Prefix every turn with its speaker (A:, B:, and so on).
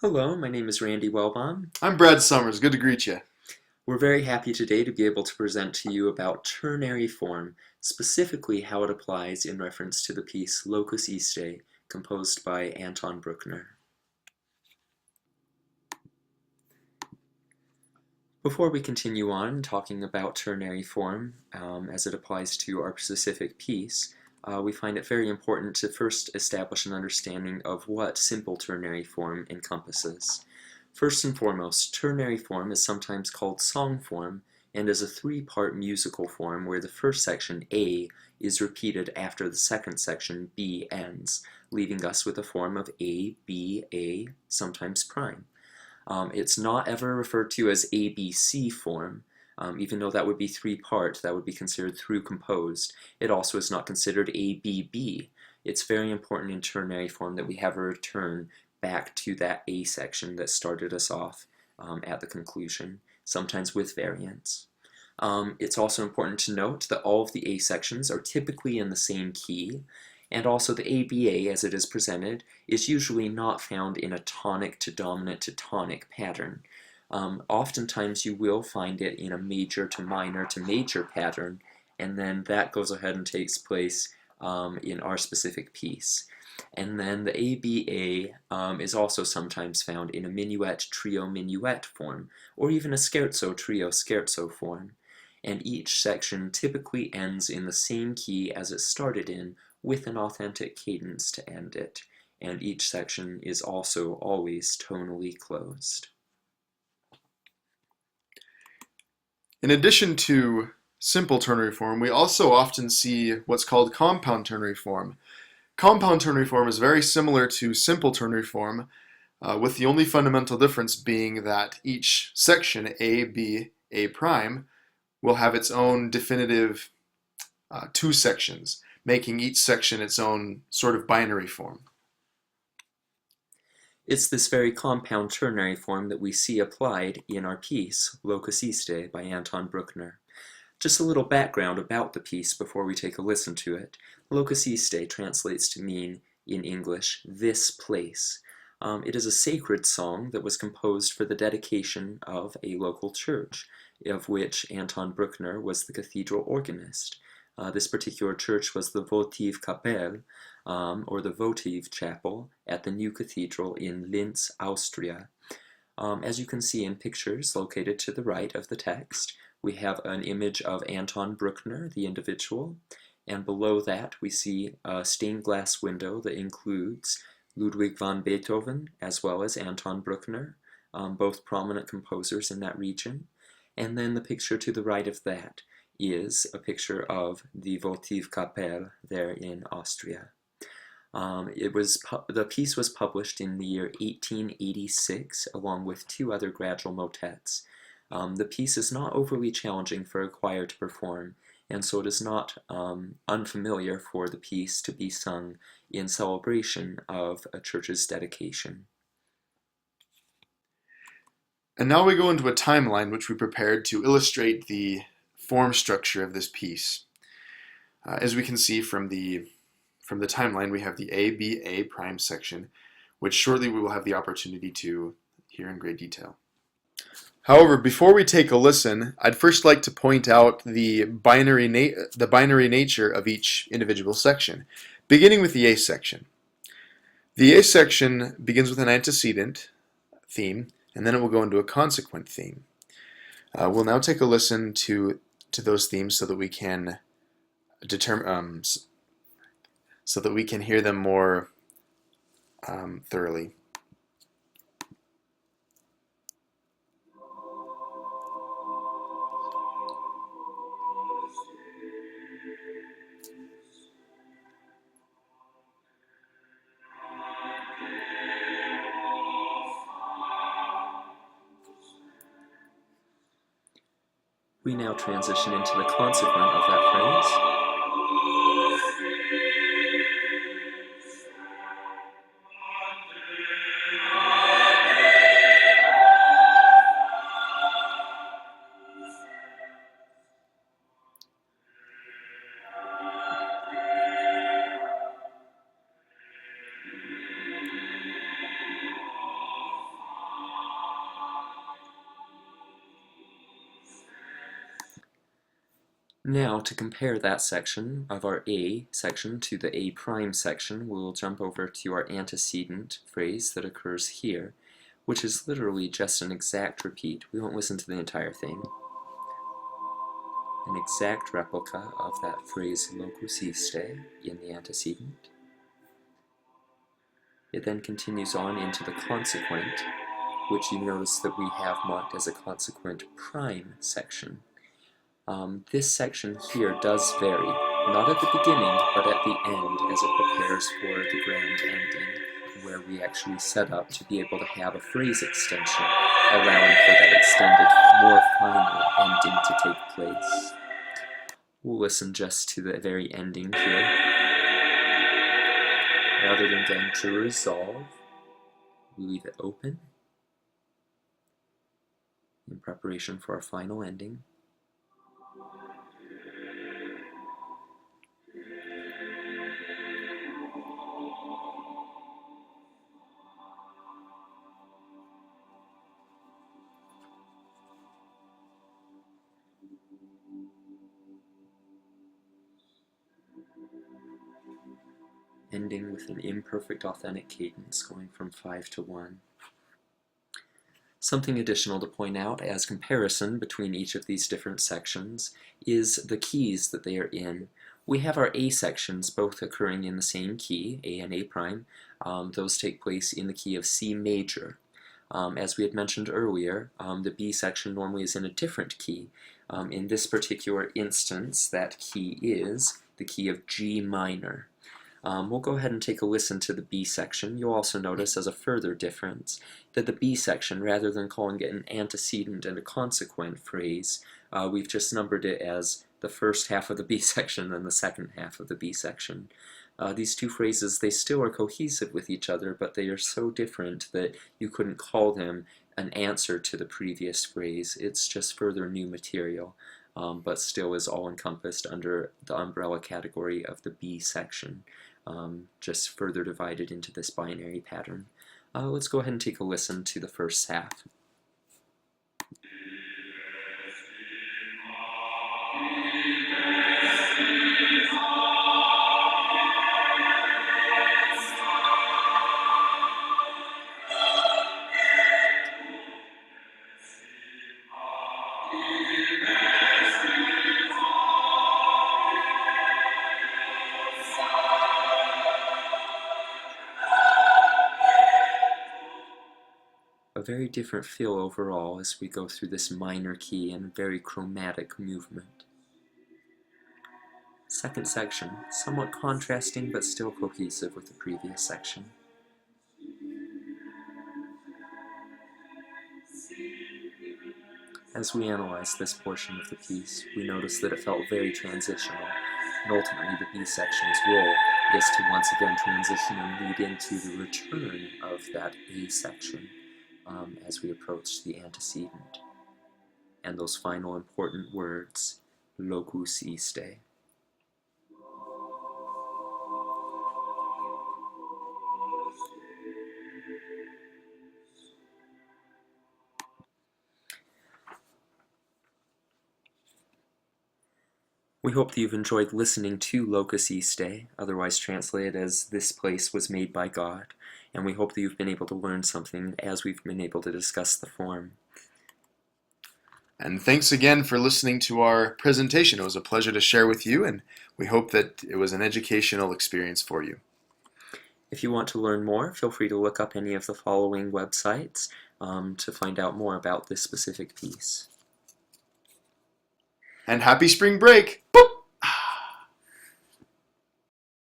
A: Hello, my name is Randy Wellbaum.
B: I'm Brad Summers. Good to greet you.
A: We're very happy today to be able to present to you about ternary form, specifically how it applies in reference to the piece Locus Iste, composed by Anton Bruckner. Before we continue on talking about ternary form as it applies to our specific piece, we find it very important to first establish an understanding of what simple ternary form encompasses. First and foremost, ternary form is sometimes called song form and is a three-part musical form where the first section, A, is repeated after the second section, B, ends, leaving us with a form of A, B, A, sometimes prime. It's not ever referred to as ABC form, even though that would be three-part, that would be considered through composed. It also is not considered ABB. It's very important in ternary form that we have a return back to that A section that started us off at the conclusion, sometimes with variants. It's also important to note that all of the A sections are typically in the same key, and also the ABA as it is presented is usually not found in a tonic to dominant to tonic pattern. Oftentimes you will find it in a major to major pattern, and then that goes ahead and takes place in our specific piece. And then the ABA is also sometimes found in a minuet trio minuet form, or even a scherzo trio scherzo form. And each section typically ends in the same key as it started in, with an authentic cadence to end it, and each section is also always tonally closed.
B: In addition to simple ternary form, we also often see what's called compound ternary form. Compound ternary form is very similar to simple ternary form, with the only fundamental difference being that each section, A, B, A prime, will have its own definitive two sections, making each section its own sort of binary form.
A: It's this very compound ternary form that we see applied in our piece, Locus Iste by Anton Bruckner. Just a little background about the piece before we take a listen to it. Locus Iste translates to mean, in English, this place. It is a sacred song that was composed for the dedication of a local church, of which Anton Bruckner was the cathedral organist. This particular church was the Votivkapelle, or the votive chapel, at the new cathedral in Linz, Austria. As you can see in pictures located to the right of the text, we have an image of Anton Bruckner, the individual, and below that we see a stained glass window that includes Ludwig van Beethoven as well as Anton Bruckner, both prominent composers in that region. And then the picture to the right of that is a picture of the Votivkapelle there in Austria. The piece was published in the year 1886 along with two other gradual motets. The piece is not overly challenging for a choir to perform, and so it is not unfamiliar for the piece to be sung in celebration of a church's dedication.
B: And now we go into a timeline which we prepared to illustrate the form structure of this piece. As we can see from the timeline, we have the ABA prime section, which shortly we will have the opportunity to hear in great detail. However, before we take a listen, I'd first like to point out the binary nature of each individual section, beginning with the A section. The A section begins with an antecedent theme, and then it will go into a consequent theme. We'll now take a listen to those themes so that we can hear them more thoroughly.
A: We now transition into the consequent of that phrase. Now, to compare that section of our A section to the A prime section, we'll jump over to our antecedent phrase that occurs here, which is literally just an exact repeat. We won't listen to the entire thing. An exact replica of that phrase locus iste in the antecedent. It then continues on into the consequent, which you notice that we have marked as a consequent prime section. This section here does vary, not at the beginning, but at the end as it prepares for the grand ending, where we actually set up to be able to have a phrase extension, allowing for that extended, more final ending to take place. We'll listen just to the very ending here. Rather than going to resolve, we leave it open in preparation for our final ending. Ending with an imperfect authentic cadence going from 5 to 1. Something additional to point out as comparison between each of these different sections is the keys that they are in. We have our A sections both occurring in the same key, A and A prime. Those take place in the key of C major. As we had mentioned earlier, the B section normally is in a different key. In this particular instance, that key is the key of G minor. We'll go ahead and take a listen to the B section. You'll also notice as a further difference that the B section, rather than calling it an antecedent and a consequent phrase, we've just numbered it as the first half of the B section and the second half of the B section. These two phrases, they still are cohesive with each other, but they are so different that you couldn't call them an answer to the previous phrase. It's just further new material, but still is all encompassed under the umbrella category of the B section. Just further divided into this binary pattern. Let's go ahead and take a listen to the first half. A very different feel overall as we go through this minor key and very chromatic movement. Second section, somewhat contrasting but still cohesive with the previous section. As we analyze this portion of the piece, we notice that it felt very transitional, and ultimately the B section's role is to once again transition and lead into the return of that A section. As we approach the antecedent, and those final important words, locus iste. We hope that you've enjoyed listening to Locus Iste, otherwise translated as "this place was made by God," and we hope that you've been able to learn something as we've been able to discuss the form.
B: And thanks again for listening to our presentation. It was a pleasure to share with you, and we hope that it was an educational experience for you.
A: If you want to learn more, feel free to look up any of the following websites to find out more about this specific piece.
B: And happy spring break! Boop!